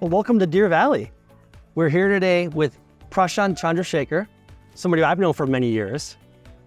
Well, welcome to Deer Valley. We're here today with Prashanth Chandrasekar, somebody I've known for many years,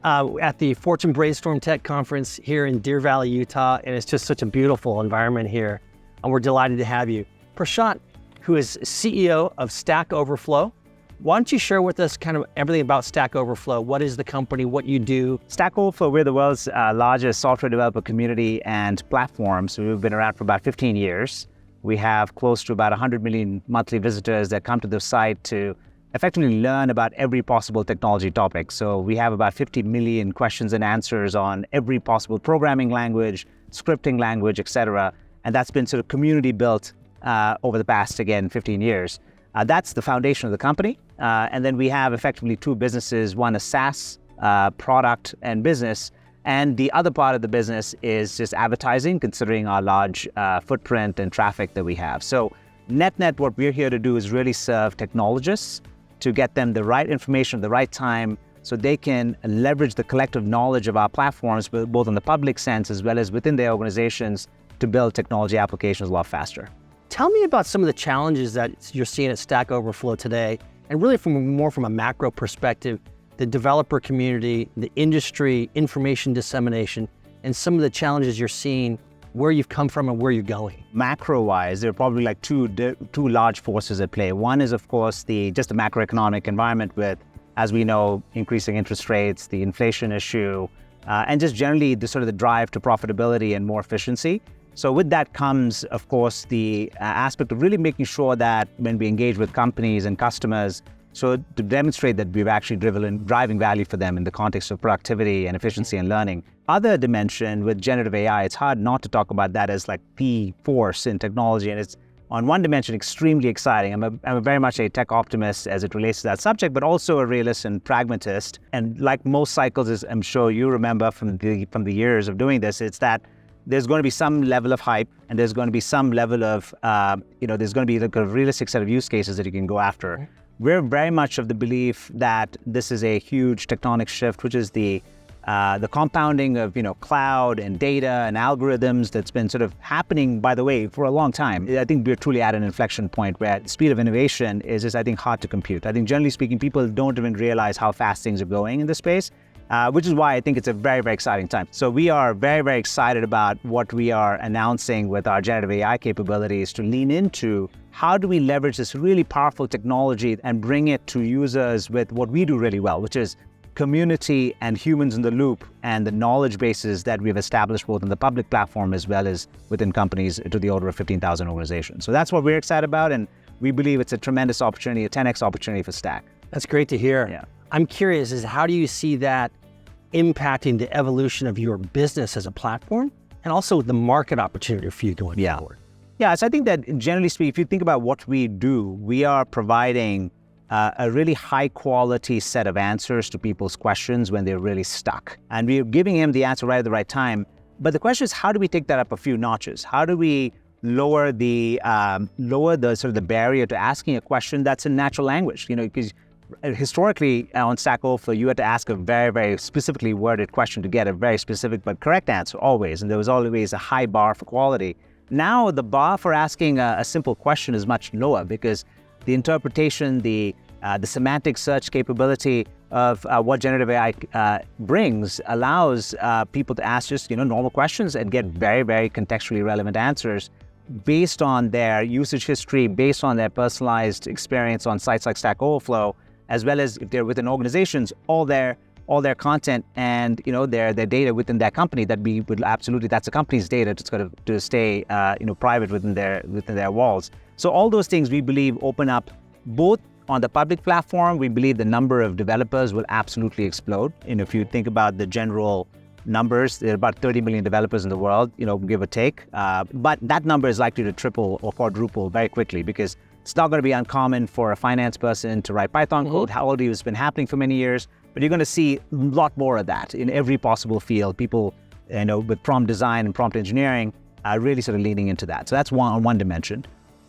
at the Fortune Brainstorm Tech Conference here in Deer Valley, Utah, and it's just such a beautiful environment here, and we're delighted to have you. Prashanth, who is CEO of Stack Overflow, why don't you share with us kind of everything about Stack Overflow? What is the company, what you do? Stack Overflow, we're the world's largest software developer community and platform, so we've been around for about 15 years. We have close to about 100 million monthly visitors that come to the site to effectively learn about every possible technology topic. So we have about 50 million questions and answers on every possible programming language, scripting language, etc. And that's been sort of community built over the past, again, 15 years. That's the foundation of the company. And then we have effectively two businesses, one a SaaS product and business, and the other part of the business is just advertising, considering our large footprint and traffic that we have. So net, what we're here to do is really serve technologists to get them the right information at the right time so they can leverage the collective knowledge of our platforms, both in the public sense as well as within their organizations, to build technology applications a lot faster. Tell me about some of the challenges that you're seeing at Stack Overflow today, and really from a macro perspective, the developer community, the industry, information dissemination, and some of the challenges you're seeing, where you've come from and where you're going. Macro-wise, there are probably like two large forces at play. One is, of course, just the macroeconomic environment with, as we know, increasing interest rates, the inflation issue, and just generally the drive to profitability and more efficiency. So with that comes, of course, the aspect of really making sure that when we engage with companies and customers, so to demonstrate that we've actually driving value for them in the context of productivity and efficiency and learning. Other dimension with generative AI, it's hard not to talk about that as like the force in technology. And it's on one dimension extremely exciting. I'm very much a tech optimist as it relates to that subject, but also a realist and pragmatist. And like most cycles, as I'm sure you remember from the years of doing this, it's that there's going to be some level of hype and there's going to be some level of, there's going to be like a realistic set of use cases that you can go after. We're very much of the belief that this is a huge tectonic shift, which is the compounding of cloud and data and algorithms that's been sort of happening, by the way, for a long time. I think we're truly at an inflection point where the speed of innovation is just, I think, hard to compute. I think generally speaking, people don't even realize how fast things are going in this space, which is why I think it's a very, very exciting time. So we are very, very excited about what we are announcing with our generative AI capabilities to lean into how do we leverage this really powerful technology and bring it to users with what we do really well, which is community and humans in the loop and the knowledge bases that we've established both in the public platform as well as within companies to the order of 15,000 organizations. So that's what we're excited about, and we believe it's a tremendous opportunity, a 10x opportunity for Stack. That's great to hear. Yeah. I'm curious, how do you see that impacting the evolution of your business as a platform and also the market opportunity for you going forward? Yeah, so I think that generally speaking, if you think about what we do, we are providing a really high quality set of answers to people's questions when they're really stuck. And we're giving him the answer right at the right time. But the question is, how do we take that up a few notches? How do we lower the barrier to asking a question that's in natural language? Because historically on Stack Overflow, you had to ask a very, very specifically worded question to get a very specific but correct answer always. And there was always a high bar for quality. Now the bar for asking a simple question is much lower because the interpretation, the semantic search capability of what generative AI brings allows people to ask just normal questions and get very, very contextually relevant answers based on their usage history, based on their personalized experience on sites like Stack Overflow, as well as if they're within organizations, all their content and their data within that company that we would absolutely, that's the company's data. It's got to stay private within their walls. So all those things we believe open up both on the public platform. We believe the number of developers will absolutely explode. If you think about the general numbers, there are about 30 million developers in the world, give or take. But that number is likely to triple or quadruple very quickly because it's not going to be uncommon for a finance person to write Python code. How already has been happening for many years, but you're going to see a lot more of that in every possible field. People, with prompt design and prompt engineering, are really sort of leaning into that. So that's one dimension.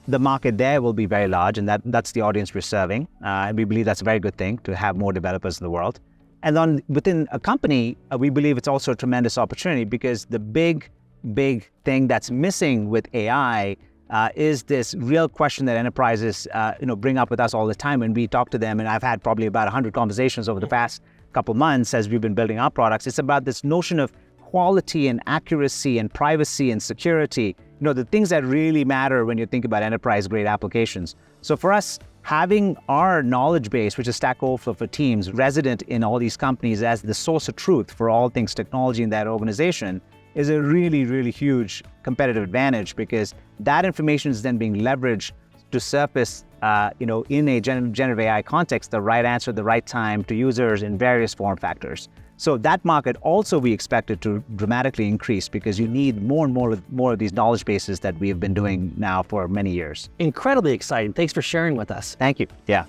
The market there will be very large, and that's the audience we're serving. And we believe that's a very good thing to have more developers in the world. And then within a company, we believe it's also a tremendous opportunity because the big thing that's missing with AI is this real question that enterprises bring up with us all the time when we talk to them. And I've had probably about 100 conversations over the past couple months as we've been building our products. It's about this notion of quality and accuracy and privacy and security, the things that really matter when you think about enterprise-grade applications. So for us, having our knowledge base, which is Stack Overflow for Teams, resident in all these companies as the source of truth for all things technology in that organization is a really, really huge competitive advantage, because that information is then being leveraged to surface, in a generative AI context, the right answer at the right time to users in various form factors. So that market also we expect it to dramatically increase, because you need more and more of these knowledge bases that we have been doing now for many years. Incredibly exciting. Thanks for sharing with us. Thank you. Yeah.